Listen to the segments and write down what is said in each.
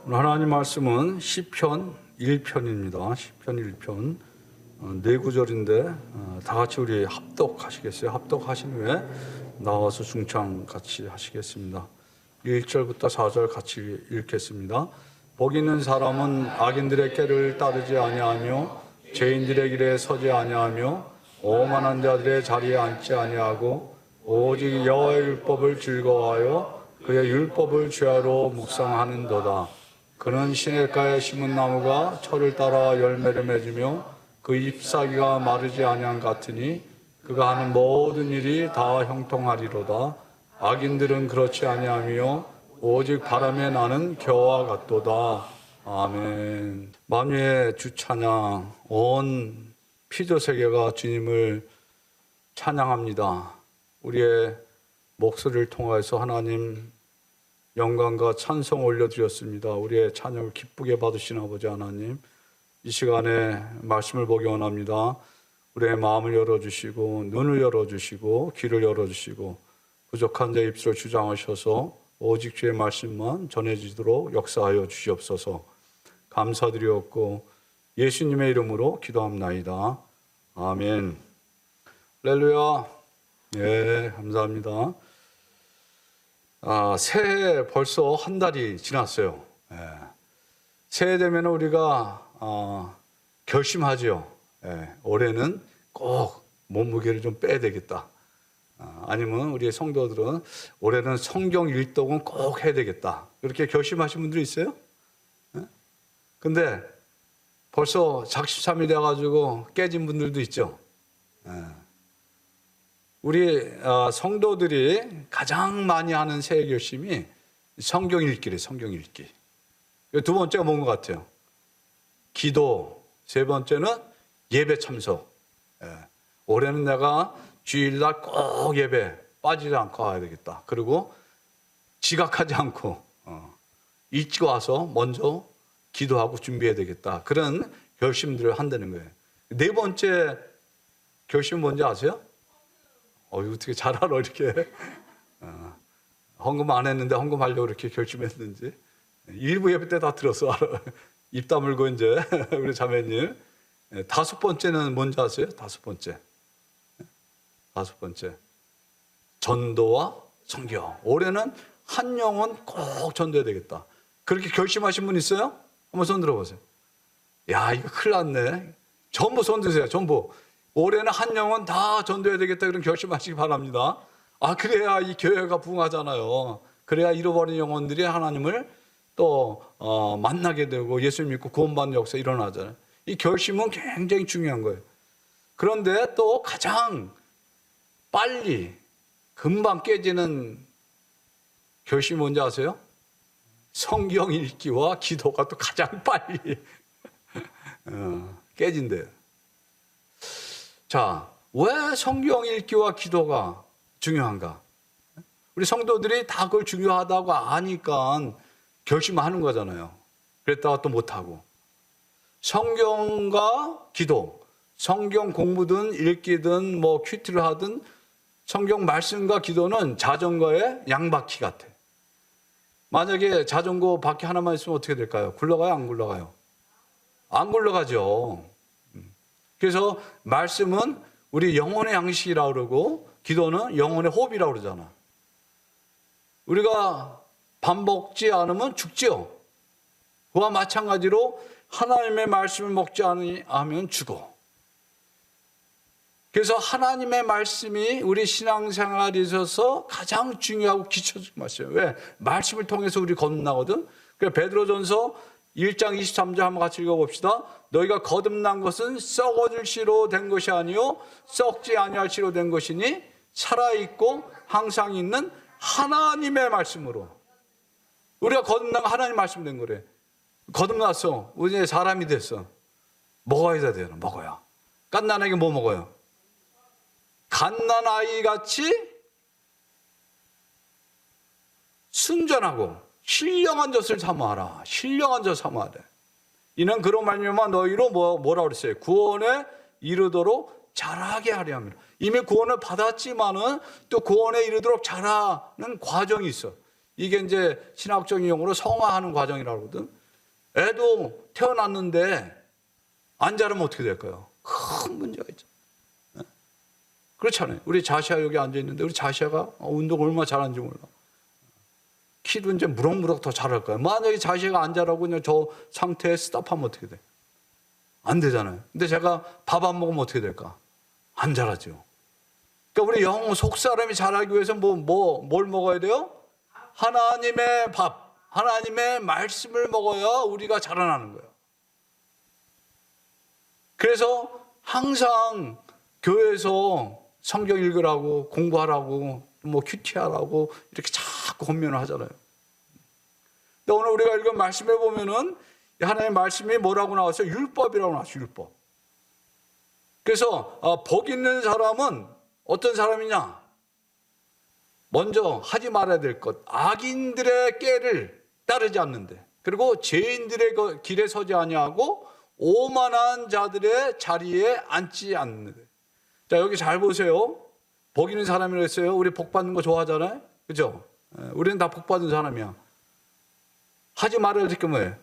오늘 하나님 말씀은 시편 1편입니다. 시편 1편 네 구절인데 다 같이 우리 합독하시겠어요? 합독하신 후에 나와서 중창 같이 하시겠습니다. 1절부터 4절 같이 읽겠습니다. 복 있는 사람은 악인들의 꾀를 따르지 아니하며 죄인들의 길에 서지 아니하며 오만한 자들의 자리에 앉지 아니하고 오직 여호와의 율법을 즐거워하여 그의 율법을 주야로 묵상하는도다. 그는 시냇가에 심은 나무가 철을 따라 열매를 맺으며 그 잎사귀가 마르지 아니한 같으니 그가 하는 모든 일이 다 형통하리로다. 악인들은 그렇지 아니하며 오직 바람에 나는 겨와 같도다. 아멘. 만유의 주 찬양, 온 피조 세계가 주님을 찬양합니다. 우리의 목소리를 통해서 하나님 영광과 찬송 올려드렸습니다. 우리의 찬양을 기쁘게 받으신 아버지 하나님, 이 시간에 말씀을 보기 원합니다. 우리의 마음을 열어주시고 눈을 열어주시고 귀를 열어주시고 부족한 자 입술을 주장하셔서 오직 주의 말씀만 전해지도록 역사하여 주시옵소서. 감사드리옵고 예수님의 이름으로 기도합나이다. 아멘. 할렐루야. 네, 감사합니다. 새해 벌써 한 달이 지났어요. 새해 되면 우리가 결심하죠. 올해는 꼭 몸무게를 좀 빼야 되겠다. 아니면 우리 성도들은 올해는 성경 일독은 꼭 해야 되겠다. 이렇게 결심하신 분들이 있어요? 근데 벌써 작심삼일이 돼가지고 깨진 분들도 있죠. 우리 성도들이 가장 많이 하는 새해 결심이 성경 읽기래요. 성경 읽기. 두 번째가 뭔 것 같아요? 기도. 세 번째는 예배 참석. 올해는 내가 주일날 꼭 예배 빠지지 않고 가야 되겠다. 그리고 지각하지 않고 일찍 와서 먼저 기도하고 준비해야 되겠다. 그런 결심들을 한다는 거예요. 네 번째 결심은 뭔지 아세요? 어떻게 잘 알아, 이렇게. 헌금 안 했는데 헌금하려고 이렇게 결심했는지. 일부 예배 때 다 들었어, 알아. 입 다물고 이제, 우리 자매님. 다섯 번째는 뭔지 아세요? 다섯 번째. 전도와 선교. 올해는 한 영혼 꼭 전도해야 되겠다. 그렇게 결심하신 분 있어요? 한번 손 들어보세요. 야, 이거 큰일 났네. 전부 손 드세요, 전부. 올해는 한 영혼 다 전도해야 되겠다, 그런 결심하시기 바랍니다. 그래야 이 교회가 부흥하잖아요. 그래야 잃어버린 영혼들이 하나님을 또 만나게 되고 예수님 믿고 구원받는 역사 일어나잖아요. 이 결심은 굉장히 중요한 거예요. 그런데 또 가장 빨리 금방 깨지는 결심이 뭔지 아세요? 성경 읽기와 기도가 또 가장 빨리 깨진대요. 자, 왜 성경 읽기와 기도가 중요한가? 우리 성도들이 다 그걸 중요하다고 아니까 결심하는 거잖아요. 그랬다가 또 못하고. 성경과 기도, 성경 공부든 읽기든 뭐 큐티를 하든 성경 말씀과 기도는 자전거의 양바퀴 같아. 만약에 자전거 바퀴 하나만 있으면 어떻게 될까요? 굴러가요? 안 굴러가요? 안 굴러가죠. 그래서 말씀은 우리 영혼의 양식이라고 그러고 기도는 영혼의 호흡이라고 그러잖아. 우리가 밥 먹지 않으면 죽지요. 그와 마찬가지로 하나님의 말씀을 먹지 않으면 죽어. 그래서 하나님의 말씀이 우리 신앙생활에 있어서 가장 중요하고 기초적인 말씀이에요. 왜? 말씀을 통해서 우리 거듭나거든. 그래서 베드로전서 1장 23절 한번 같이 읽어봅시다. 너희가 거듭난 것은 썩어질 씨로 된 것이 아니요 썩지 아니할 씨로 된 것이니 살아있고 항상 있는 하나님의 말씀으로. 우리가 거듭난 건 하나님 말씀 된 거래. 거듭났어. 우리 사람이 됐어. 먹어야 돼요. 먹어야. 갓난아이가 뭐 먹어요? 갓난아이 같이 순전하고 신령한 젖을 삼아라. 신령한 젖 삼아야 돼. 이는 그런 말미암아 너희로 뭐라 그랬어요? 구원에 이르도록 자라게 하려 합니다. 이미 구원을 받았지만은 또 구원에 이르도록 자라는 과정이 있어. 이게 이제 신학적인 용어로 성화하는 과정이라고 하거든. 애도 태어났는데 안 자라면 어떻게 될까요? 큰 문제가 있죠. 그렇잖아요. 우리 자시아 여기 앉아 있는데 우리 자시아가 운동 얼마나 잘하는지 몰라. 키도 이제 무럭무럭 더 잘할 거야. 만약에 자시아가 안 자라고 그냥 저 상태에 스탑하면 어떻게 돼? 안 되잖아요. 근데 제가 밥 안 먹으면 어떻게 될까? 안 자라죠. 그러니까 우리 영 속사람이 자라기 위해서 뭘 먹어야 돼요? 하나님의 밥, 하나님의 말씀을 먹어야 우리가 자라나는 거예요. 그래서 항상 교회에서 성경 읽으라고, 공부하라고, 큐티하라고 이렇게 자꾸 권면을 하잖아요. 근데 오늘 우리가 읽은 말씀에 보면은 하나님의 말씀이 뭐라고 나왔어요? 율법이라고 나왔어요. 율법. 그래서 복 있는 사람은 어떤 사람이냐? 먼저 하지 말아야 될 것, 악인들의 꾀를 따르지 않는데, 그리고 죄인들의 길에 서지 아니하고 오만한 자들의 자리에 앉지 않는데. 자, 여기 잘 보세요. 복 있는 사람이라고 했어요. 우리 복 받는 거 좋아하잖아요. 그죠? 우리는 다 복 받은 사람이야. 하지 말아야 될 게 뭐예요?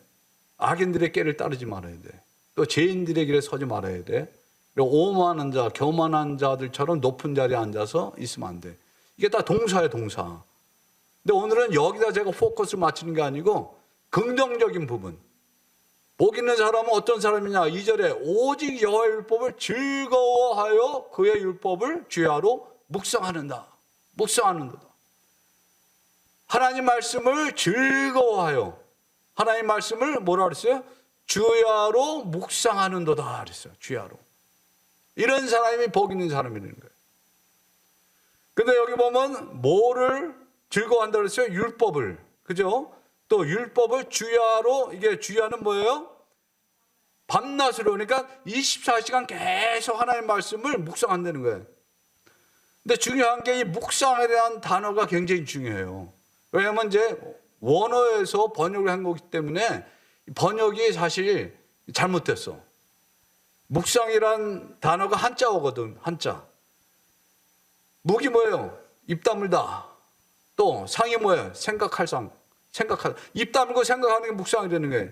악인들의 꾀를 따르지 말아야 돼. 또 죄인들의 길에 서지 말아야 돼. 그리고 오만한 자, 교만한 자들처럼 높은 자리에 앉아서 있으면 안 돼. 이게 다 동사예요, 동사. 근데 오늘은 여기다 제가 포커스를 맞추는 게 아니고 긍정적인 부분. 복 있는 사람은 어떤 사람이냐? 2절에 오직 여호와의 율법을 즐거워하여 그의 율법을 주야로 묵상하는다. 묵상하는도다. 하나님 말씀을 즐거워하여, 하나님 말씀을 뭐라 그랬어요? 주야로 묵상하는도다 그랬어요. 주야로. 이런 사람이 복 있는 사람이라는 거예요. 근데 여기 보면 뭐를 즐거워한다 그랬어요? 율법을. 그죠? 또 율법을 주야로, 이게 주야는 뭐예요? 밤낮으로. 그러니까 24시간 계속 하나님 말씀을 묵상한다는 거예요. 근데 중요한 게 이 묵상에 대한 단어가 굉장히 중요해요. 왜냐하면 이제 원어에서 번역을 한 거기 때문에 번역이 사실 잘못됐어. 묵상이란 단어가 한자어거든, 한자. 묵이 뭐예요? 입 다물다. 또 상이 뭐예요? 생각할 상. 생각하다. 입 다물고 생각하는 게 묵상이라는 거예요.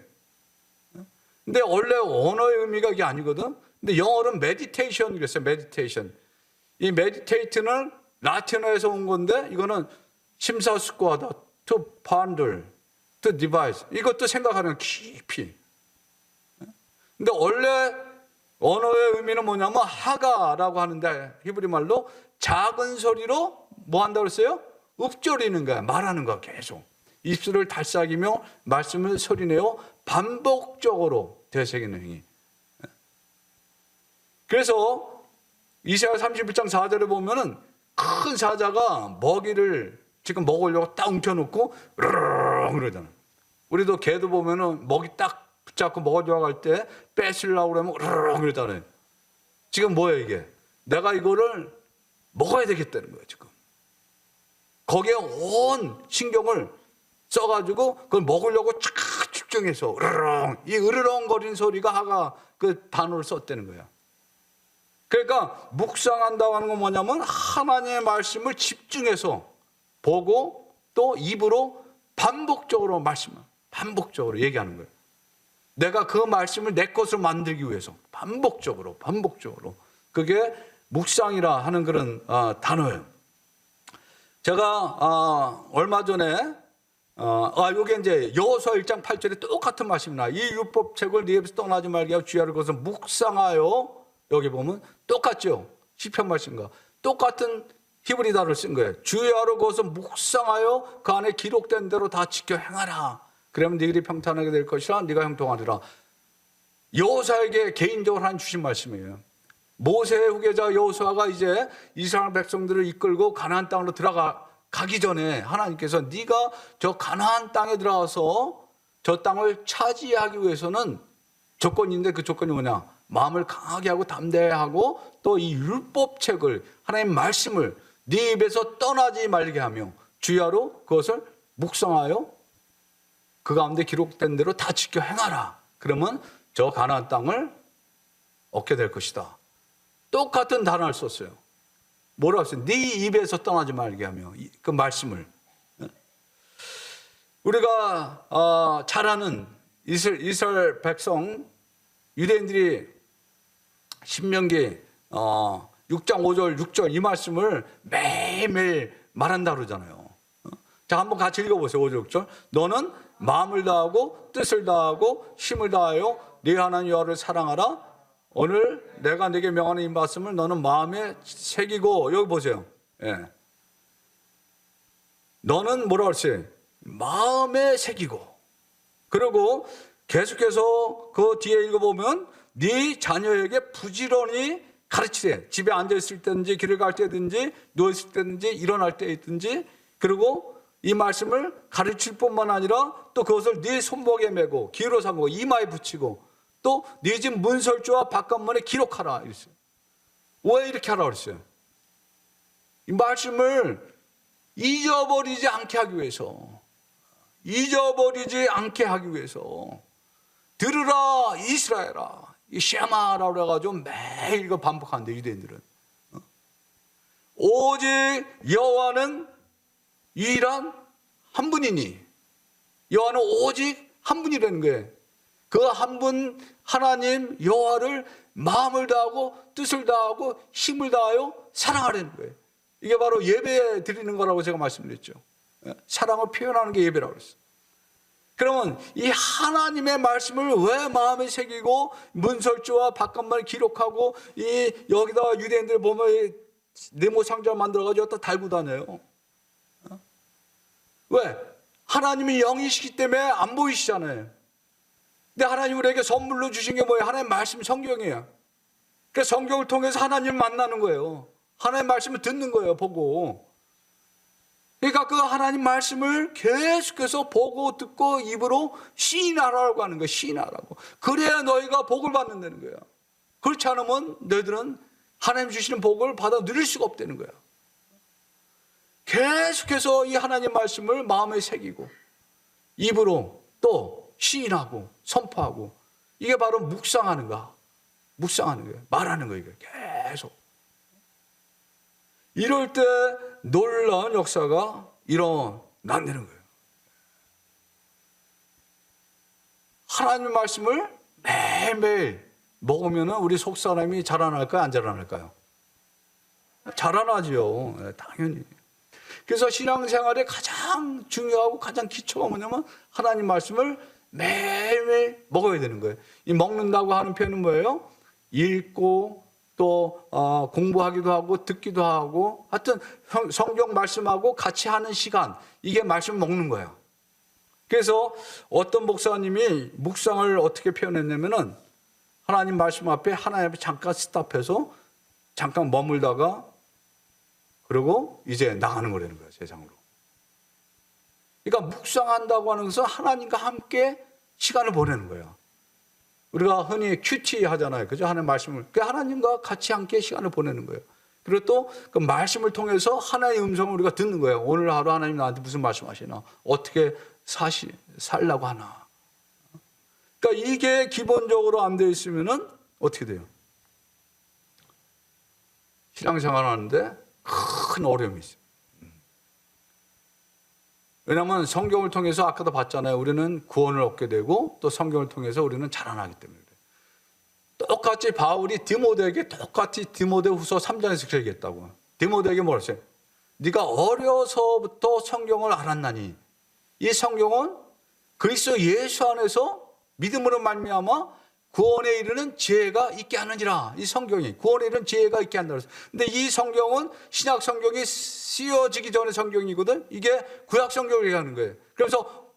근데 원래 언어의 의미가 이게 아니거든. 근데 영어로는 메디테이션 그랬어요. 메디테이션. 이 메디테이트는 라틴어에서 온 건데 이거는 심사숙고하다. To ponder, to devise. 이것도 생각하는 깊이. 근데 원래 언어의 의미는 뭐냐면 하가라고 하는데 히브리 말로 작은 소리로 뭐 한다고 했어요? 읊조리는 거야. 말하는 거야. 계속. 입술을 달싹이며 말씀을 소리내어 반복적으로 되새기는 행위. 그래서 이사야 31장 4절에 보면은 큰 사자가 먹이를 지금 먹으려고 딱 웅켜놓고 으르르 그러잖아. 우리도 개도 보면은 먹이 딱 붙잡고 먹어주러 갈 때 뺏으려고 그러면 으르르 그러잖아요. 지금 뭐예요 이게? 내가 이거를 먹어야 되겠다는 거예요 지금. 거기에 온 신경을 써가지고 그걸 먹으려고 쫙 집중해서 으르렁, 이 으르렁거리는 소리가 하가 그 단어를 썼다는 거야. 그러니까 묵상한다고 하는 건 뭐냐면 하나님의 말씀을 집중해서 보고 또 입으로 반복적으로 반복적으로 얘기하는 거예요. 내가 그 말씀을 내 것으로 만들기 위해서 반복적으로 그게 묵상이라 하는 그런 단어예요. 제가 얼마 전에 요게 이제 여호수아 1장 8절에 똑같은 말씀이나 이 율법책을 네 입에서 떠나지 말게 하고 주야를 거기서 묵상하여. 여기 보면 똑같죠. 시편 말씀과 똑같은 히브리 단어를 쓴 거예요. 주야로 거기서 묵상하여 그 안에 기록된 대로 다 지켜 행하라. 그러면 네들이 평탄하게 될 것이라 네가 형통하리라. 여호수아에게 개인적으로 한 주신 말씀이에요. 모세의 후계자 여호수아가 이제 이스라엘 백성들을 이끌고 가나안 땅으로 가기 전에 하나님께서 네가 저 가나안 땅에 들어가서 저 땅을 차지하기 위해서는 조건이 있는데 그 조건이 뭐냐? 마음을 강하게 하고 담대하고 또 이 율법책을 하나님의 말씀을 네 입에서 떠나지 말게 하며 주야로 그것을 묵상하여 그 가운데 기록된 대로 다 지켜 행하라. 그러면 저 가나안 땅을 얻게 될 것이다. 똑같은 단어를 썼어요. 뭐라고 했어요? 네 입에서 떠나지 말게 하며 그 말씀을. 우리가 잘 아는 이스라엘 백성 유대인들이 신명기 6장 5절 6절 이 말씀을 매일매일 말한다 그러잖아요. 자, 한번 같이 읽어보세요. 5절 6절. 너는 마음을 다하고 뜻을 다하고 힘을 다하여 네 하나님 여호와를 사랑하라. 오늘 내가 네게 명하는 이 말씀을 너는 마음에 새기고, 여기 보세요. 예. 너는 뭐라 그랬어요? 마음에 새기고. 그리고 계속해서 그 뒤에 읽어보면 네 자녀에게 부지런히 가르치래. 집에 앉아있을 때든지 길을 갈 때든지 누워있을 때든지 일어날 때든지, 그리고 이 말씀을 가르칠 뿐만 아니라 또 그것을 네 손목에 메고 기로 삼고 이마에 붙이고 또 네 집 문설주와 바깥문에 기록하라 이랬어요. 왜 이렇게 하라 그랬어요? 이 말씀을 잊어버리지 않게 하기 위해서, 잊어버리지 않게 하기 위해서. 들으라 이스라엘아, 이 쉐마라고 해가지고 매일 이거 반복하는데 유대인들은 오직 여호와는 유일한 한 분이니, 여호와는 오직 한 분이라는 거예요. 그 한 분 하나님 여호와를 마음을 다하고 뜻을 다하고 힘을 다하여 사랑하라는 거예요. 이게 바로 예배 드리는 거라고 제가 말씀드렸죠. 사랑을 표현하는 게 예배라고 그랬어요. 그러면 이 하나님의 말씀을 왜 마음에 새기고 문설주와 바깥문을 기록하고 이 여기다가 유대인들 보면 네모 상자 만들어가지고 또 달고 다녀요? 왜? 하나님이 영이시기 때문에 안 보이시잖아요. 근데 하나님 우리에게 선물로 주신 게 뭐예요? 하나님 말씀, 성경이에요. 그래서 성경을 통해서 하나님 만나는 거예요. 하나님 말씀을 듣는 거예요, 보고. 그러니까 그 하나님 말씀을 계속해서 보고 듣고 입으로 시인하라고 하는 거예요. 시인하라고. 그래야 너희가 복을 받는다는 거예요. 그렇지 않으면 너희들은 하나님 주시는 복을 받아 누릴 수가 없다는 거예요. 계속해서 이 하나님 말씀을 마음에 새기고 입으로 또 시인하고 선포하고, 이게 바로 묵상하는 거야. 묵상하는 거예요. 말하는 거예요. 계속. 이럴 때 놀라운 역사가 일어난다는 거예요. 하나님 말씀을 매일매일 먹으면 우리 속 사람이 자라날까요? 안 자라날까요? 자라나지요. 당연히. 그래서 신앙생활에 가장 중요하고 가장 기초가 뭐냐면 하나님 말씀을 매일매일 먹어야 되는 거예요. 이 먹는다고 하는 표현은 뭐예요? 읽고 또 공부하기도 하고 듣기도 하고, 하여튼 성경 말씀하고 같이 하는 시간, 이게 말씀 먹는 거예요. 그래서 어떤 목사님이 묵상을 어떻게 표현했냐면은 하나님 말씀 앞에 하나님 앞에 잠깐 스탑해서 잠깐 머물다가 그리고 이제 나가는 거라는 거예요, 세상으로. 그러니까 묵상한다고 하는 것은 하나님과 함께 시간을 보내는 거예요. 우리가 흔히 큐티 하잖아요. 그죠? 하나님 말씀을. 그 하나님과 같이 함께 시간을 보내는 거예요. 그리고 또 그 말씀을 통해서 하나님의 음성을 우리가 듣는 거예요. 오늘 하루 하나님 나한테 무슨 말씀 하시나? 어떻게 살라고 하나? 그러니까 이게 기본적으로 안 되어 있으면은 어떻게 돼요? 신앙생활 하는데 큰 어려움이 있어요. 왜냐하면 성경을 통해서 아까도 봤잖아요. 우리는 구원을 얻게 되고 또 성경을 통해서 우리는 자라나기 때문에 그래요. 똑같이 바울이 디모데에게 똑같이 디모데후서 3장에서 그렇게 얘기했다고. 디모데에게 뭐라 했어요? 네가 어려서부터 성경을 알았나니 이 성경은 그리스도 예수 안에서 믿음으로 말미암아 구원에 이르는 지혜가 있게 하느니라. 이 성경이 구원에 이르는 지혜가 있게 한다 그랬어요. 근데 이 성경은 신약 성경이 쓰여지기 전의 성경이거든. 이게 구약 성경을 얘기하는 거예요. 그래서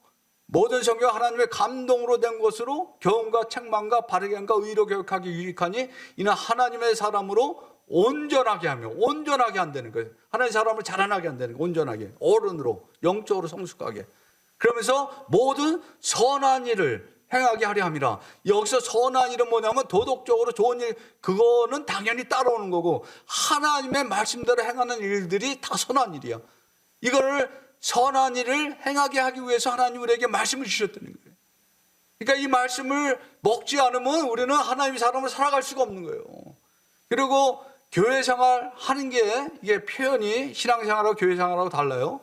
모든 성경 하나님의 감동으로 된 것으로 교훈과 책망과 바르게 함과 의로 교육하기 유익하니 이는 하나님의 사람으로 온전하게 하며, 온전하게 한다는 거예요. 하나님의 사람을 자라나게 한다는 거예요. 온전하게, 어른으로, 영적으로 성숙하게. 그러면서 모든 선한 일을 행하게 하려 함이라. 여기서 선한 일은 뭐냐면 도덕적으로 좋은 일, 그거는 당연히 따라오는 거고 하나님의 말씀대로 행하는 일들이 다 선한 일이야. 이거를 선한 일을 행하게 하기 위해서 하나님 우리에게 말씀을 주셨다는 거예요. 그러니까 이 말씀을 먹지 않으면 우리는 하나님의 사람을 살아갈 수가 없는 거예요. 그리고 교회 생활 하는 게 이게 표현이 신앙생활하고 교회 생활하고 달라요.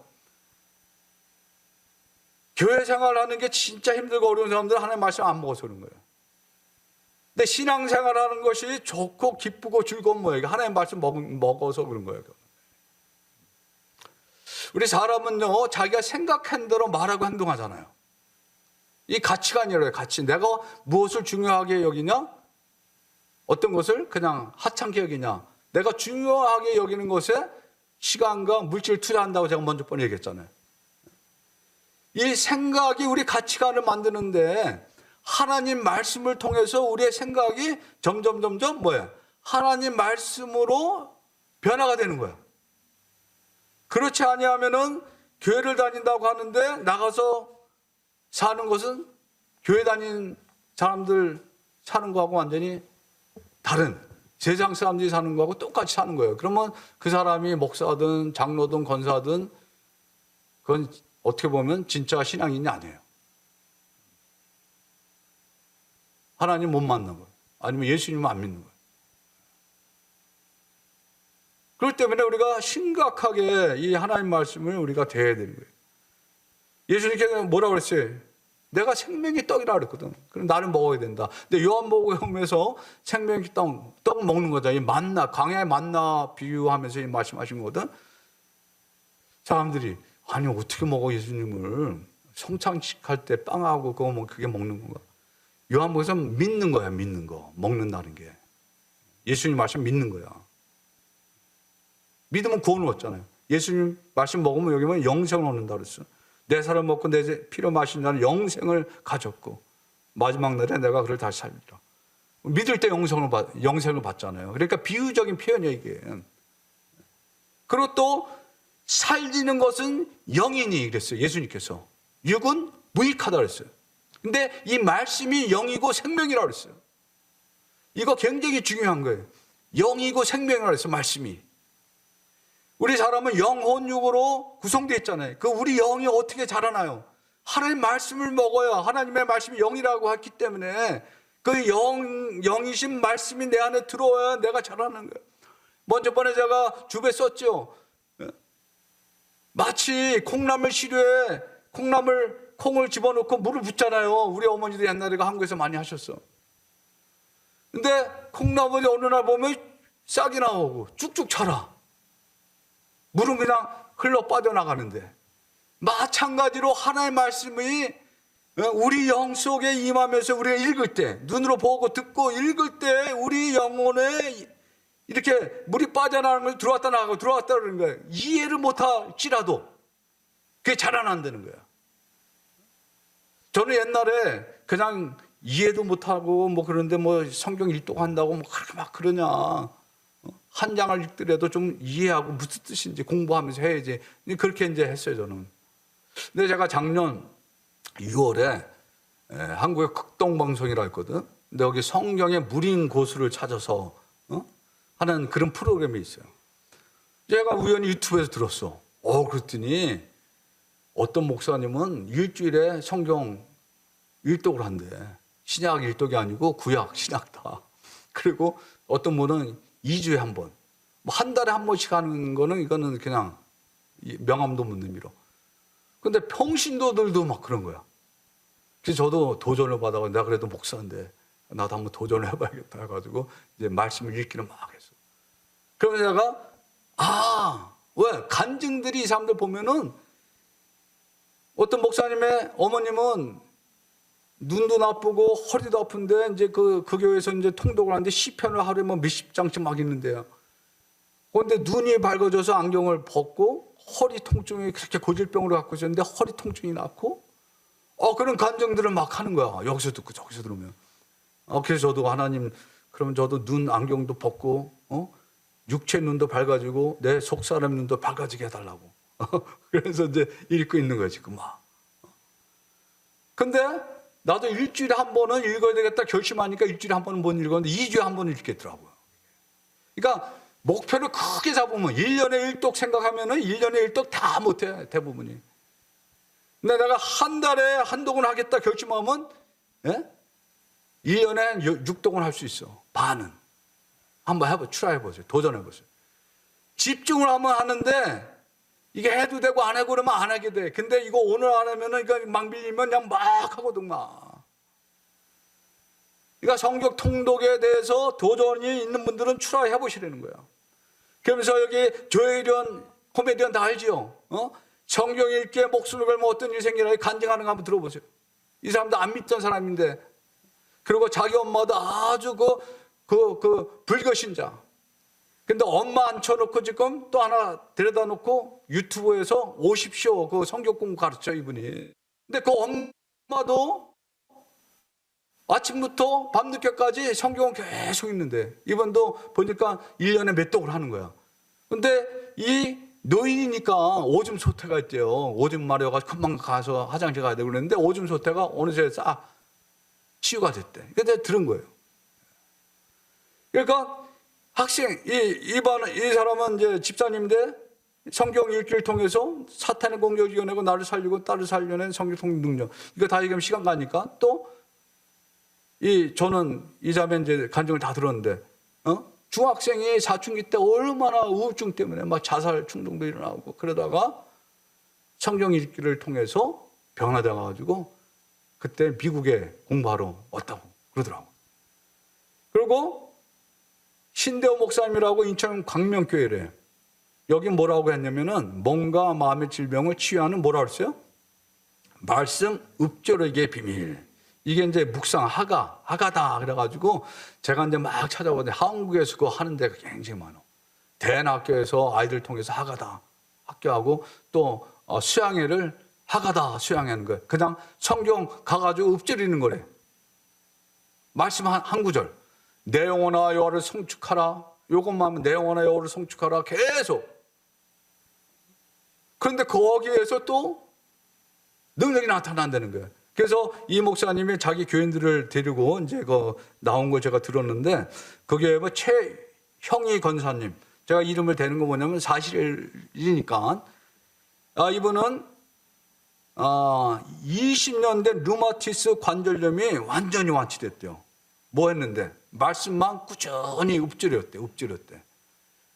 교회 생활하는 게 진짜 힘들고 어려운 사람들은 하나님 말씀 안 먹어서 그런 거예요. 근데 신앙생활하는 것이 좋고 기쁘고 즐거운 뭐예요? 하나님 말씀 먹어서 그런 거예요. 우리 사람은요, 자기가 생각한 대로 말하고 행동하잖아요. 이 가치관이래요, 가치. 내가 무엇을 중요하게 여기냐? 어떤 것을 그냥 하찮게 여기냐? 내가 중요하게 여기는 것에 시간과 물질을 투자한다고 제가 먼저 번에 얘기했잖아요. 이 생각이 우리 가치관을 만드는데 하나님 말씀을 통해서 우리의 생각이 점점 뭐예요? 하나님 말씀으로 변화가 되는 거예요. 그렇지 아니하면은 교회를 다닌다고 하는데 나가서 사는 것은 교회 다닌 사람들 사는 거하고 완전히 다른 세상 사람들이 사는 거하고 똑같이 사는 거예요. 그러면 그 사람이 목사든 장로든 권사든 그건 어떻게 보면 진짜 신앙인이 아니에요. 하나님 못 만난 거예요. 아니면 예수님을 안 믿는 거예요. 그렇기 때문에 우리가 심각하게 이 하나님 말씀을 우리가 대해야 되는 거예요. 예수님께서 뭐라고 그랬어요? 내가 생명의 떡이라고 그랬거든. 그럼 나를 먹어야 된다. 근데 요한복음에서 생명의 떡 먹는 거다. 이 만나, 광야의 만나 비유하면서 말씀하신 거거든. 사람들이 아니 어떻게 먹어 예수님을 성찬식 할 때 빵하고 그거 뭐 그게 먹는 건가? 요한복음에서 믿는 거야, 믿는 거. 먹는다는 게. 예수님 말씀 믿는 거야. 믿으면 구원을 얻잖아요. 예수님 말씀 먹으면 여기 보면 영생을 얻는다 그랬어. 내 살을 먹고 내 피로 마신 자는 영생을 가졌고 마지막 날에 내가 그를 다시 살리리라. 믿을 때 영생을 받잖아요. 그러니까 비유적인 표현이에요, 이게. 그리고 또 살리는 것은 영이니 그랬어요. 예수님께서. 육은 무익하다 그랬어요. 근데 이 말씀이 영이고 생명이라고 그랬어요. 이거 굉장히 중요한 거예요. 영이고 생명이라고 그랬어요, 말씀이. 우리 사람은 영혼육으로 구성되어 있잖아요. 그 우리 영이 어떻게 자라나요? 하나님 말씀을 먹어야 하나님의 말씀이 영이라고 했기 때문에 그 영이신 말씀이 내 안에 들어와야 내가 자라는 거예요. 먼저 번에 제가 주배 썼죠. 마치 콩나물 시루에 콩을 집어넣고 물을 붓잖아요. 우리 어머니도 옛날에 한국에서 많이 하셨어. 근데 콩나물이 어느 날 보면 싹이 나오고 쭉쭉 자라. 물은 그냥 흘러 빠져나가는데 마찬가지로 하나님의 말씀이 우리 영 속에 임하면서 우리가 읽을 때 눈으로 보고 듣고 읽을 때 우리 영혼에 이렇게 물이 빠져나가는 걸 들어왔다 나가고 들어왔다 그러는 거예요. 이해를 못할지라도 그게 자라난다는 거예요. 저는 옛날에 그냥 이해도 못하고 뭐 그런데 뭐 성경 일독한다고 뭐 그렇게 막 그러냐. 한 장을 읽더라도 좀 이해하고 무슨 뜻인지 공부하면서 해야지. 그렇게 이제 했어요, 저는. 근데 제가 작년 6월에 한국의 극동방송이라고 했거든. 근데 여기 성경의 무린 고수를 찾아서 하는 그런 프로그램이 있어요. 제가 우연히 유튜브에서 들었어. 그랬더니 어떤 목사님은 일주일에 성경 일독을 한대. 신약 일독이 아니고 구약, 신약 다. 그리고 어떤 분은 2주에 한 번, 뭐 한 달에 한 번씩 하는 거는 이거는 그냥 명함도 못 의미로. 근데 평신도들도 막 그런 거야. 그래서 저도 도전을 받아가 내가 그래도 목사인데 나도 한번 도전을 해봐야겠다 해가지고 이제 말씀을 읽기를 막 했어. 그러면서 내가 왜 간증들이 이 사람들 보면은 어떤 목사님의 어머님은 눈도 나쁘고 허리도 아픈데 이제 그 교회에서 이제 통독을 하는데 시편을 하루에 뭐 몇십 장씩 막 읽는데요. 그런데 눈이 밝아져서 안경을 벗고 허리 통증이 그렇게 고질병으로 갖고 있었는데 허리 통증이 낫고 그런 간증들을 막 하는 거야. 여기서 듣고 저기서 들으면. 그래서 저도 하나님 그러면 저도 눈 안경도 벗고 육체 눈도 밝아지고 내 속사람 눈도 밝아지게 해달라고. 그래서 이제 읽고 있는 거야 지금 막. 근데 나도 일주일에 한 번은 읽어야 되겠다 결심하니까 일주일에 한 번은 못 읽었는데 2주에 한 번은 읽겠더라고요. 그러니까 목표를 크게 잡으면 1년에 1독 생각하면은 1년에 1독 다 못해 대부분이. 근데 내가 한 달에 한 독은 하겠다 결심하면 1년에 6독은 할 수 있어. 반은. 한번 트라이 해보세요. 도전해보세요. 집중을 하면 하는데 이게 해도 되고 안 하고 그러면 안 하게 돼. 근데 이거 오늘 안 하면은 이거 막 밀리면 그냥 막 하거든 막. 그러니까 성경 통독에 대해서 도전이 있는 분들은 출하해 보시라는 거야. 그러면서 여기 조혜련 코미디언 다 알지요? 성경 읽기에 목숨을 걸면 어떤 일이 생기나 간증하는 거 한번 들어보세요. 이 사람도 안 믿던 사람인데, 그리고 자기 엄마도 아주 불교신자. 근데 엄마 앉혀놓고 지금 또 하나 데려다 놓고 유튜브에서 오십시오. 그 성경 공부 가르쳐 이분이. 근데 그 엄마도 아침부터 밤늦게까지 성경은 계속 읽는데 이분도 보니까 1년에 몇 독을 하는 거야. 근데 이 노인이니까 오줌 소태가 있대요. 오줌 마려워가지고 금방 가서 화장실 가야 되고 그랬는데 오줌 소태가 어느새 싹 치유가 됐대. 그래서 들은 거예요. 그러니까 학생, 이 사람은 이제 집사님인데 성경 읽기를 통해서 사탄의 공격을 이겨내고 나를 살리고 딸을 살려낸 성경 통독 능력. 이거 다 얘기하면 시간 가니까 또 저는 이 자매 이제 간증을 다 들었는데, 중학생이 사춘기 때 얼마나 우울증 때문에 막 자살 충동도 일어나고 그러다가 성경 읽기를 통해서 변화돼가지고 그때 미국에 공부하러 왔다고 그러더라고. 그리고 신대호 목사님이라고 인천 광명교회래. 여기 뭐라고 했냐면은 몸과 마음의 질병을 치유하는 뭐라고 했어요? 말씀 읍조르기의 비밀. 이게 이제 묵상 하가다 그래가지고 제가 이제 막 찾아보는데 한국에서 그거 하는 데가 굉장히 많아. 대학교에서 아이들 통해서 하가다 학교하고 또 수양회를 하가다 수양하는 거예요. 그냥 성경 가가지고 읊조리는 거래. 말씀 한 구절. 내 영혼아 여호와를 송축하라. 요것만 하면 내 영혼아 여호와를 송축하라. 계속. 그런데 거기에서 또 능력이 나타난다는 거예요. 그래서 이 목사님이 자기 교인들을 데리고 이제 나온 거 제가 들었는데, 그게 뭐 최형희 권사님. 제가 이름을 대는 거 뭐냐면 사실이니까. 이분은 20년 된 류마티스 관절염이 완전히 완치됐대요. 뭐 했는데? 말씀만 꾸준히 읊조렸대.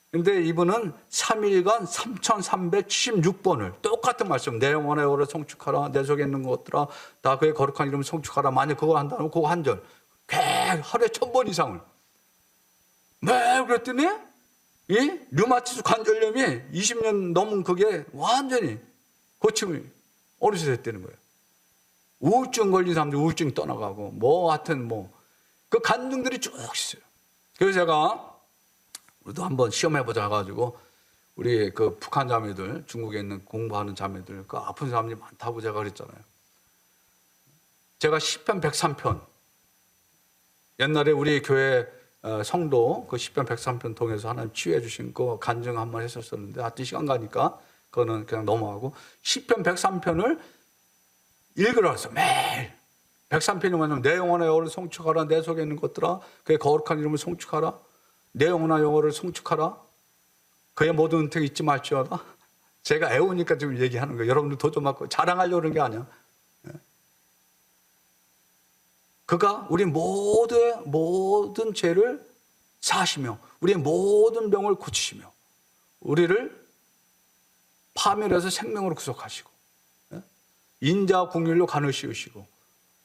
근데 이분은 3일간 3,376번을 똑같은 말씀, 내 영혼의 여호와를 송축하라, 내 속에 있는 것들아 다 그의 거룩한 이름을 송축하라. 만약 그거 한다면 그거 한 절 하루에 1,000번 이상을 매일 그랬더니 이 류마티스 관절염이 20년 넘은 그게 완전히 고침이 어느새 됐다는 거예요. 우울증 걸린 사람들 우울증 떠나가고 하여튼 그 간증들이 쭉 있어요. 그래서 제가 우리도 한번 시험해보자 해가지고 우리 그 북한 자매들, 중국에 있는 공부하는 자매들, 그 아픈 사람들이 많다고 제가 그랬잖아요. 제가 시편 103편, 옛날에 우리 교회 성도 그 시편 103편 통해서 하나님 치유해 주신 거 간증 한번 했었었는데 하여튼 시간 가니까 그거는 그냥 넘어가고, 시편 103편을 읽으러 왔어. 매일 103편이 뭐냐면 내 영혼의 여호와를 송축하라, 내 속에 있는 것들아 그의 거룩한 이름을 송축하라, 내 영혼아 여호와를 송축하라, 그의 모든 은택 잊지 말지어다. 제가 애우니까 지금 얘기하는 거예요. 여러분들 도전 맞고 자랑하려고 그런 게 아니야. 그가 우리 모든 죄를 사시며 우리의 모든 병을 고치시며 우리를 파멸해서 생명으로 구속하시고 인자 공율로 간을 씌우시고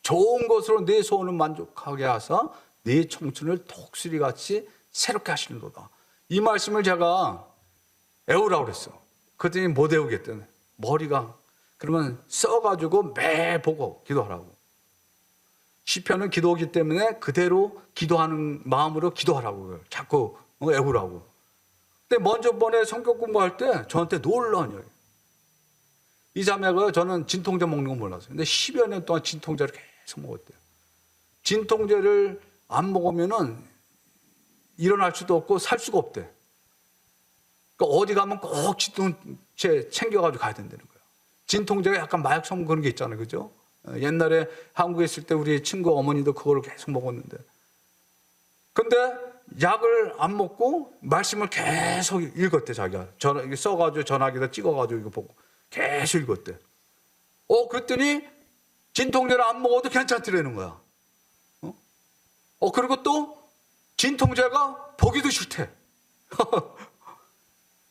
좋은 것으로 네 소원을 만족하게 하사 네 청춘을 독수리같이 새롭게 하시는도다. 이 말씀을 제가 애우라고 그랬어. 그랬더니 못 애우겠다네. 머리가. 그러면 써가지고 매일 보고 기도하라고. 시편은 기도이기 때문에 그대로 기도하는 마음으로 기도하라고 자꾸 애우라고. 근데 먼저 번에 성경 공부할 때 저한테 놀라운 얘기예요. 이 자매가 저는 진통제 먹는 거 몰랐어요. 근데 10여 년 동안 진통제를 계속 먹었대요. 진통제를 안 먹으면은 일어날 수도 없고 살 수가 없대. 그러니까 어디 가면 꼭 진통제 챙겨가지고 가야 된다는 거예요. 진통제가 약간 마약 성분 그런 게 있잖아요. 그죠? 옛날에 한국에 있을 때 우리 친구 어머니도 그거를 계속 먹었는데. 근데 약을 안 먹고 말씀을 계속 읽었대, 자기가. 써가지고 전화기에다 찍어가지고 이거 보고 계속 읽었대. 그랬더니 진통제를 안 먹어도 괜찮더라는 거야. 그리고 또 진통제가 보기도 싫대.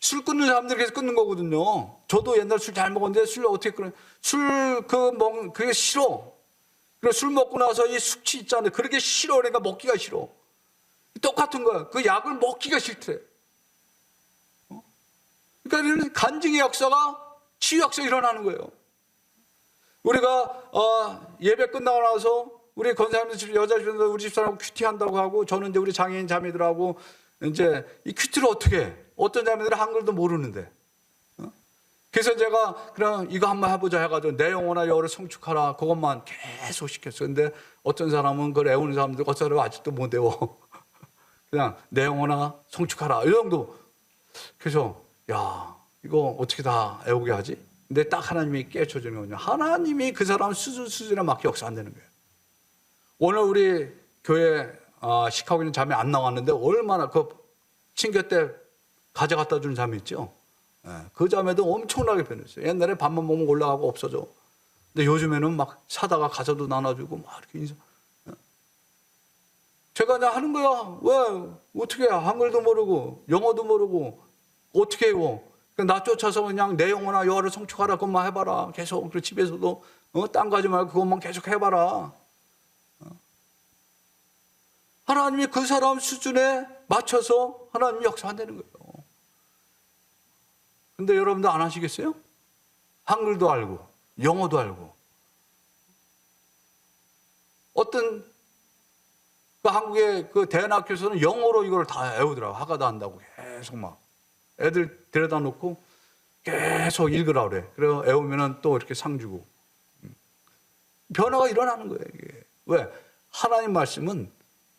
술 끊는 사람들이 계속 끊는 거거든요. 저도 옛날 술 잘 먹었는데 술 어떻게 끊어요? 그게 싫어. 그리고 술 먹고 나서 이 숙취 있잖아요. 그렇게 싫어. 그러니까 먹기가 싫어. 똑같은 거야. 그 약을 먹기가 싫대. 그러니까 이런 간증의 역사가 치유 역사 일어나는 거예요. 우리가 예배 끝나고 나서 우리 권사님들 집 여자 집에서 우리 집사람하고 큐티 한다고 하고 저는 이제 우리 장애인 자매들하고 이제 이 큐티를 어떻게 해? 어떤 자매들은 한글도 모르는데. 그래서 제가 그럼 이거 한번 해보자 해가지고 내 영혼아 여호와를 성축하라 그것만 계속 시켰어요. 근데 어떤 사람은 그걸 애우는 사람들 어떤 사람은 아직도 못 애워. 그냥 내 영혼아 성축하라 이 정도. 그래서 야 이거 어떻게 다 애우게 하지? 근데 딱 하나님이 깨쳐주는 거거든요. 하나님이 그 사람 수준에 맞게 역사 안 되는 거예요. 오늘 우리 교회 시카고 있는 자매 안 나왔는데 얼마나 그 친교 때 가져갔다 주는 자매 있죠? 그 자매도 엄청나게 변했어요. 옛날에 밥만 먹으면 올라가고 없어져. 근데 요즘에는 막 사다가 가서도 나눠주고 막 이렇게 인사. 제가 그냥 하는 거야. 왜? 어떻게 해? 한글도 모르고 영어도 모르고 어떻게 해요? 나 쫓아서 그냥 내 영혼아 여호와를 성축하라 그것만 해봐라. 계속 그리고 집에서도 딴 거 하지 말고 그것만 계속 해봐라. 하나님이 그 사람 수준에 맞춰서 하나님이 역사한다는 거예요. 근데 여러분도 안 하시겠어요? 한글도 알고 영어도 알고 어떤 그 한국의 그 대안학교에서는 영어로 이걸 다 애우더라고. 하가다 한다고 계속 막 애들 데려다 놓고 계속 읽으라 그래. 그래서 애우면은 또 이렇게 상 주고. 변화가 일어나는 거예요, 이게. 왜? 하나님 말씀은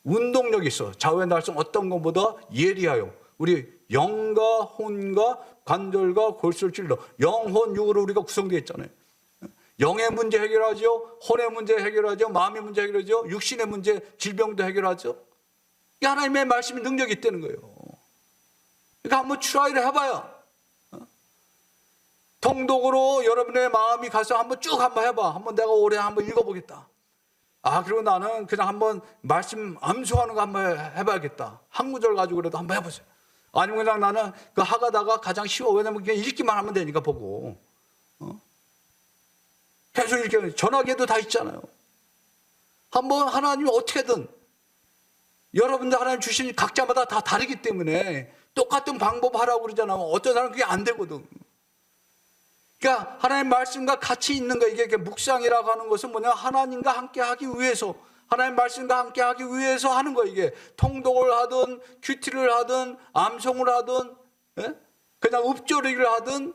운동력이 있어. 좌우의 날성 어떤 것보다 예리하여. 우리 영과 혼과 관절과 골수를 찔러. 영혼 육으로 우리가 구성되어 있잖아요. 영의 문제 해결하죠. 혼의 문제 해결하죠. 마음의 문제 해결하죠. 육신의 문제, 질병도 해결하죠. 이 하나님의 말씀이 능력이 있다는 거예요. 그러니까 한번 트라이를 해봐요. 통독으로 여러분의 마음이 가서 한번 쭉 한번 해봐. 한번 내가 올해 한번 읽어보겠다. 그리고 나는 그냥 한번 말씀 암송하는 거 한번 해봐야겠다. 한 구절 가지고라도 한번 해보세요. 아니면 그냥 나는 그 하가다가 가장 쉬워. 왜냐면 그냥 읽기만 하면 되니까 보고. 계속 읽게 전화기에도 다 있잖아요. 한번 하나님이 어떻게든 여러분들 하나님 주신 각자마다 다 다르기 때문에 똑같은 방법 하라고 그러잖아요. 어떤 사람은 그게 안 되거든. 그러니까 하나님 말씀과 같이 있는 거 이게 묵상이라고 하는 것은 뭐냐 하나님과 함께 하기 위해서 하나님 말씀과 함께 하기 위해서 하는 거 이게 통독을 하든 큐티를 하든 암송을 하든 그냥 읊조리기를 하든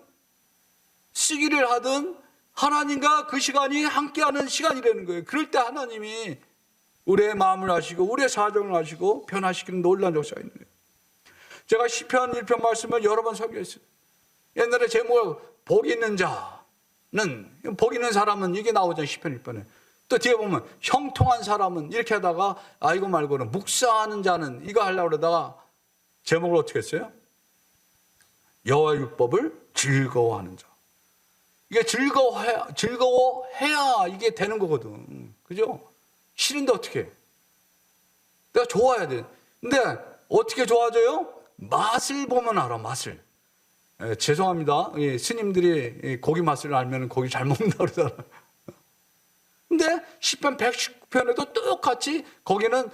쓰기를 하든 하나님과 그 시간이 함께하는 시간이라는 거예요. 그럴 때 하나님이 우리의 마음을 아시고 우리의 사정을 아시고 변화시키는 놀라운 역사가 있는 거예요. 제가 시편 1편 말씀을 여러 번 설교했어요. 옛날에 제목을 복 있는 자는 복 있는 사람은 이게 나오잖아요. 시편 1편에. 또 뒤에 보면 형통한 사람은 이렇게 하다가 이거 말고는 묵상하는 자는 이거 하려고 그러다가 제목을 어떻게 했어요? 여호와의 율법을 즐거워하는 자. 이게 즐거워해야 이게 되는 거거든. 그죠? 싫은데 어떻게 해? 내가 좋아야 돼. 근데 어떻게 좋아져요? 맛을 보면 알아, 맛을. 죄송합니다. 스님들이 고기 맛을 알면 고기 잘 먹는다 그러잖아. 근데 시편 119편에도 똑같이 거기는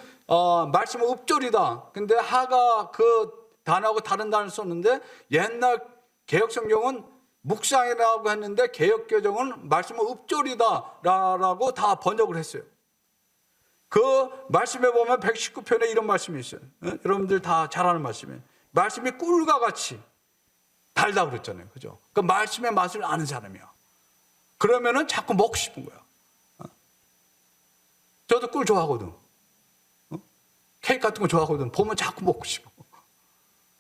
말씀은 읊조리다. 근데 하가 그 단어하고 다른 단어를 썼는데 옛날 개혁성경은 묵상이라고 했는데 개혁개정은 말씀은 읊조리다라고 다 번역을 했어요. 그 말씀에 보면 119편에 이런 말씀이 있어요. 여러분들 다 잘 아는 말씀이에요. 말씀이 꿀과 같이 달다고 그랬잖아요. 그죠? 그 말씀의 맛을 아는 사람이야. 그러면은 자꾸 먹고 싶은 거야. 저도 꿀 좋아하거든. 케이크 같은 거 좋아하거든. 보면 자꾸 먹고 싶어.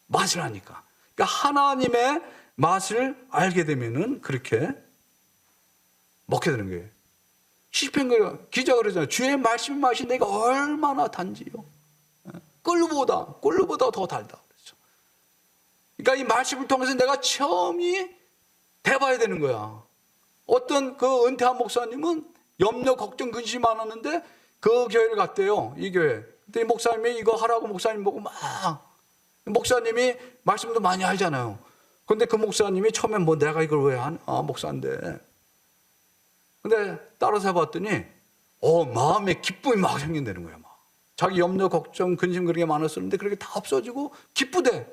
맛을 아니까. 그러니까 하나님의 맛을 알게 되면은 그렇게 먹게 되는 거예요. 시편 기자가 그러잖아요. 주의 말씀 맛이 내가 얼마나 단지요. 꿀보다 더 달다. 그렇죠. 그러니까 이 말씀을 통해서 내가 체험이 돼봐야 되는 거야. 어떤 그 은퇴한 목사님은 염려, 걱정, 근심이 많았는데 그 교회를 갔대요. 이 교회. 근데 목사님이 이거 하라고 목사님 보고 막 목사님이 말씀도 많이 알잖아요. 근데 그 목사님이 처음에 뭐 내가 이걸 왜 하냐, 목사인데. 근데 따라서 해봤더니 마음에 기쁨이 막 생긴다는 거야. 막. 자기 염려, 걱정, 근심 그런 게 많았었는데 그렇게 다 없어지고 기쁘대.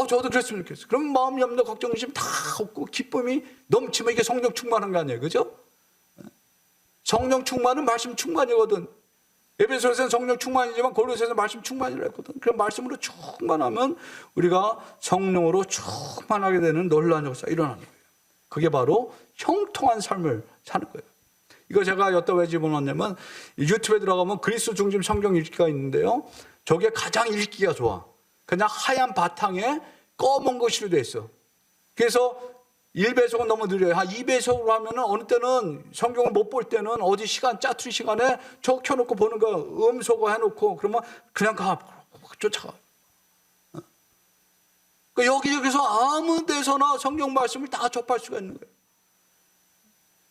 저도 그랬으면 좋겠어. 그럼 마음, 염려, 걱정, 근심 다 없고 기쁨이 넘치면 이게 성령 충만한 거 아니에요, 그죠? 성령 충만은 말씀 충만이거든. 에베소서에서는 성령 충만이지만 고린도서에서는 말씀 충만이라 했거든. 그럼 말씀으로 충만하면 우리가 성령으로 충만하게 되는 놀라운 역사가 일어나는 거예요. 그게 바로 형통한 삶을 사는 거예요. 이거 제가 여기다 왜 집어넣었냐면 유튜브에 들어가면 그리스도 중심 성경 읽기가 있는데요. 저게 가장 읽기가 좋아. 그냥 하얀 바탕에 검은 글씨로 돼 있어. 그래서 1배속은 너무 느려요. 한 2배속으로 하면은 어느 때는 성경을 못 볼 때는 어디 시간, 짜투리 시간에 저거 켜놓고 보는 거 음소거 해놓고 그러면 그냥 쫓아가. 그러니까 여기저기서 아무 데서나 성경 말씀을 다 접할 수가 있는 거예요.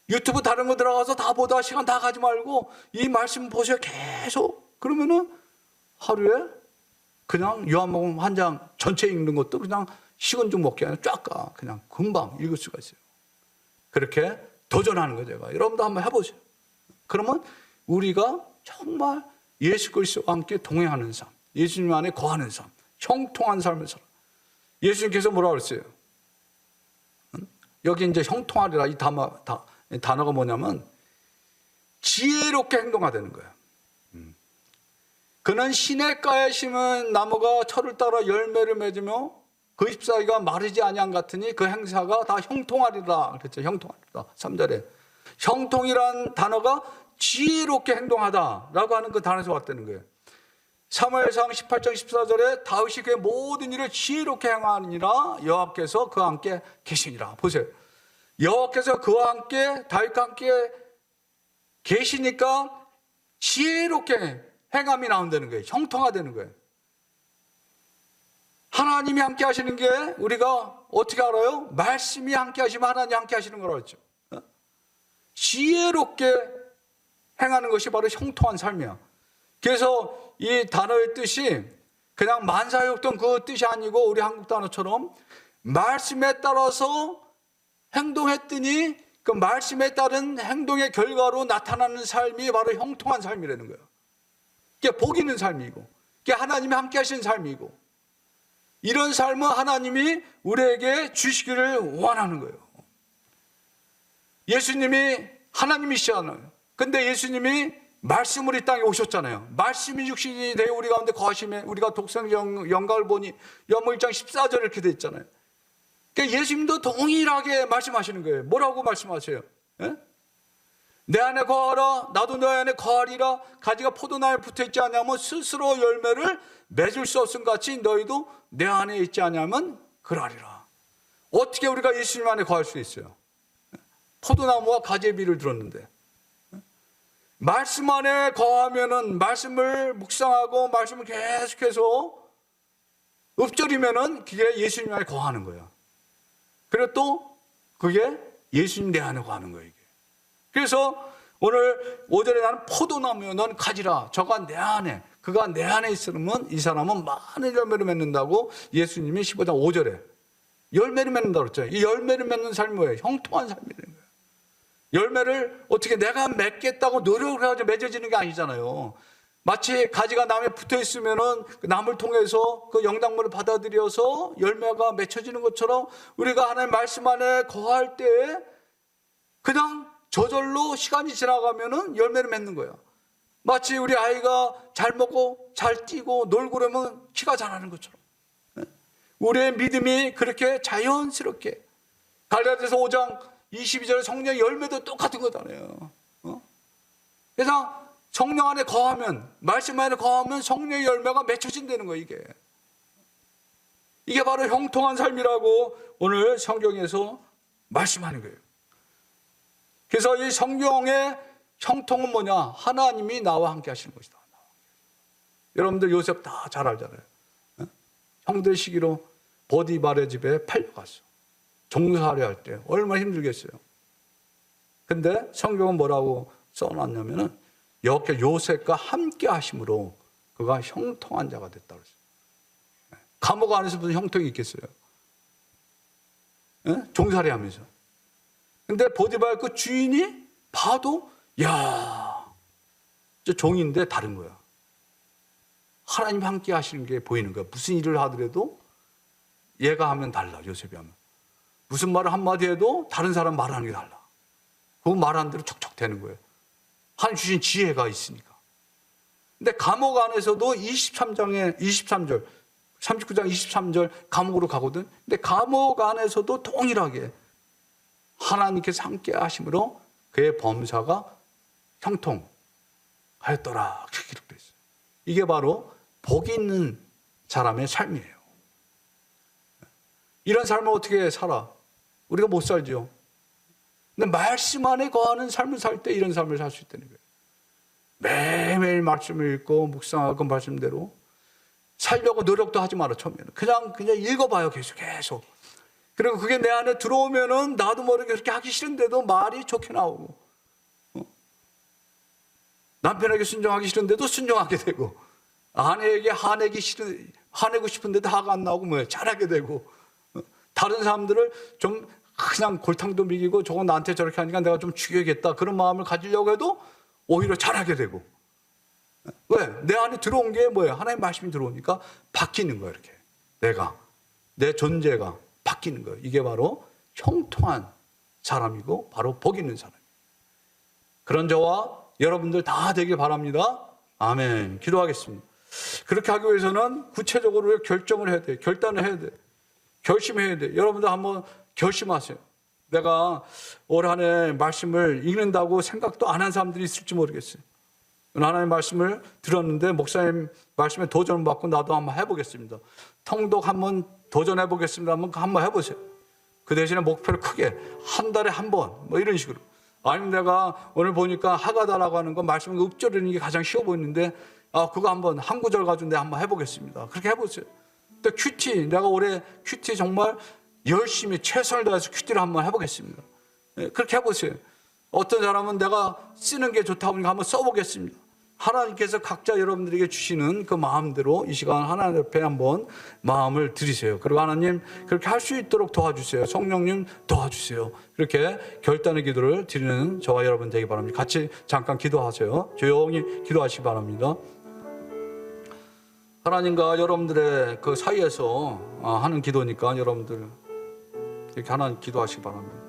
유튜브 다른 거 들어가서 다 보다 시간 다 가지 말고 이 말씀 보세요. 계속. 그러면은 하루에 그냥 요한복음 한 장 전체 읽는 것도 그냥 식은 죽 먹기 아니라 쫙 가. 그냥 금방 읽을 수가 있어요. 그렇게 도전하는 거죠. 제가. 여러분도 한번 해보세요. 그러면 우리가 정말 예수 그리스도와 함께 동행하는 삶, 예수님 안에 거하는 삶, 형통한 삶을 살아. 예수님께서 뭐라고 그랬어요? 여기 이제 형통하리라 이 단어가 뭐냐면 지혜롭게 행동하다는 거예요. 그는 시냇가에 심은 나무가 철을 따라 열매를 맺으며 그 잎사귀가 마르지 아니한 같으니 그 행사가 다 형통하리라 그랬죠. 형통하리라. 3절에 형통이란 단어가 지혜롭게 행동하다라고 하는 그 단어에서 왔다는 거예요. 사무엘상 18장 14절에 다윗이 그의 모든 일을 지혜롭게 행하니라 여호와께서 그와 함께 계시니라. 보세요. 여호와께서 그와 함께 다윗과 함께 계시니까 지혜롭게 행함이 나온다는 거예요. 형통하다는 거예요. 하나님이 함께 하시는 게 우리가 어떻게 알아요? 말씀이 함께 하시면 하나님이 함께 하시는 거라고 했죠. 지혜롭게 행하는 것이 바로 형통한 삶이야. 그래서 이 단어의 뜻이 그냥 만사역동 그 뜻이 아니고 우리 한국 단어처럼 말씀에 따라서 행동했더니 그 말씀에 따른 행동의 결과로 나타나는 삶이 바로 형통한 삶이라는 거예요. 그게 복 있는 삶이고 그게 하나님이 함께 하시는 삶이고 이런 삶은 하나님이 우리에게 주시기를 원하는 거예요. 예수님이 하나님이시잖아요. 근데 예수님이 말씀으로 이 땅에 오셨잖아요. 말씀이 육신이 되어 우리 가운데 거하심에 우리가 독생 영광을 보니 요한복음 1장 14절 이렇게 되어 있잖아요. 그러니까 예수님도 동일하게 말씀하시는 거예요. 뭐라고 말씀하세요? 예? 내 안에 거하라 나도 너희 안에 거하리라. 가지가 포도나무에 붙어있지 않으면 스스로 열매를 맺을 수 없음 같이 너희도 내 안에 있지 않으면 그러하리라. 어떻게 우리가 예수님 안에 거할 수 있어요? 포도나무와 가지의 비를 들었는데 말씀 안에 거하면은 말씀을 묵상하고 말씀을 계속해서 읊조리면은 그게 예수님 안에 거하는 거예요. 그리고 또 그게 예수님 내 안에 거하는 거예요. 이게. 그래서 오늘 5절에 나는 포도나무요 넌 가지라. 저가 내 안에 그가 내 안에 있으면 이 사람은 많은 열매를 맺는다고 예수님이 15장 5절에 열매를 맺는다고 그랬죠. 이 열매를 맺는 삶이 뭐예요? 형통한 삶이라는 거예요. 열매를 어떻게 내가 맺겠다고 노력을 해가지고 맺어지는 게 아니잖아요. 마치 가지가 나무에 붙어 있으면은 그 나무를 통해서 그 영양분을 받아들여서 열매가 맺혀지는 것처럼 우리가 하나님 말씀 안에 거할 때 그냥 저절로 시간이 지나가면은 열매를 맺는 거예요. 마치 우리 아이가 잘 먹고 잘 뛰고 놀고 그러면 키가 자라는 것처럼 우리의 믿음이 그렇게 자연스럽게 갈라디아서 5장 22절에 성령의 열매도 똑같은 거잖아요. 그래서 성령 안에 거하면 말씀 안에 거하면 성령의 열매가 맺혀진다는 거예요. 이게 바로 형통한 삶이라고 오늘 성경에서 말씀하는 거예요. 그래서 이 성경의 형통은 뭐냐? 하나님이 나와 함께 하시는 것이다. 여러분들 요셉 다 잘 알잖아요. 형들 시기로 보디발의 집에 팔려갔어. 종살이 할 때 얼마나 힘들겠어요. 근데 성경은 뭐라고 써놨냐면은 여호와께서 요셉과 함께 하심으로 그가 형통한 자가 됐다고 했어요. 감옥 안에서 무슨 형통이 있겠어요? 종살이 하면서. 근데 보디발 그 주인이 봐도 야, 저 종인데 다른 거야. 하나님 함께 하시는 게 보이는 거야. 무슨 일을 하더라도 얘가 하면 달라. 요셉이 하면. 무슨 말을 한마디 해도 다른 사람 말하는 게 달라. 그 말하는 대로 척척 되는 거예요. 하나님 주신 지혜가 있으니까. 근데 감옥 안에서도 23절 39장 23절 감옥으로 가거든. 근데 감옥 안에서도 동일하게 하나님께서 함께 하심으로 그의 범사가 형통하였더라. 그렇게 기록되어 있어요. 이게 바로 복이 있는 사람의 삶이에요. 이런 삶을 어떻게 살아? 우리가 못 살죠. 근데 말씀 안에 거하는 삶을 살 때 이런 삶을 살 수 있다는 거예요. 매일매일 말씀을 읽고 묵상하고 말씀대로 살려고 노력도 하지 마라. 처음에는 그냥 읽어봐요. 계속. 그리고 그게 내 안에 들어오면은 나도 모르게 그렇게 하기 싫은데도 말이 좋게 나오고, 남편에게 순종하기 싫은데도 순종하게 되고, 아내에게 화내고 싶은데도 화가 안 나오고 잘하게 되고, 다른 사람들을 좀 그냥 골탕도 먹이고 저건 나한테 저렇게 하니까 내가 좀 죽여야겠다 그런 마음을 가지려고 해도 오히려 잘하게 되고. 왜? 내 안에 들어온 게 뭐예요? 하나님 말씀이 들어오니까 바뀌는 거예요. 이렇게 내 존재가 바뀌는 거예요. 이게 바로 형통한 사람이고 바로 복 있는 사람이에요. 그런 저와 여러분들 다 되길 바랍니다. 아멘. 기도하겠습니다. 그렇게 하기 위해서는 구체적으로 결정을 해야 돼요. 결단을 해야 돼요. 결심해야 돼요. 여러분들 한번 결심하세요. 내가 올 한 해 말씀을 읽는다고 생각도 안 한 사람들이 있을지 모르겠어요. 하나님의 말씀을 들었는데 목사님 말씀에 도전을 받고 나도 한번 해보겠습니다. 통독 한번 도전해보겠습니다. 한번 해보세요. 그 대신에 목표를 크게 한 달에 한 번 이런 식으로. 아니면 내가 오늘 보니까 하가다라고 하는 거 말씀을 읊조리는 게 가장 쉬워 보이는데 그거 한번 한 구절 가지고 내가 한번 해보겠습니다. 그렇게 해보세요. 또 큐티, 내가 올해 큐티 정말 열심히 최선을 다해서 큐티를 한번 해보겠습니다. 그렇게 해보세요. 어떤 사람은 내가 쓰는 게 좋다고 하니까 한번 써보겠습니다. 하나님께서 각자 여러분들에게 주시는 그 마음대로 이 시간 하나님 옆에 한번 마음을 드리세요. 그리고 하나님 그렇게 할 수 있도록 도와주세요. 성령님 도와주세요. 이렇게 결단의 기도를 드리는 저와 여러분 되기 바랍니다. 같이 잠깐 기도하세요. 조용히 기도하시기 바랍니다. 하나님과 여러분들의 그 사이에서 하는 기도니까 여러분들 이렇게 하나님 기도하시기 바랍니다.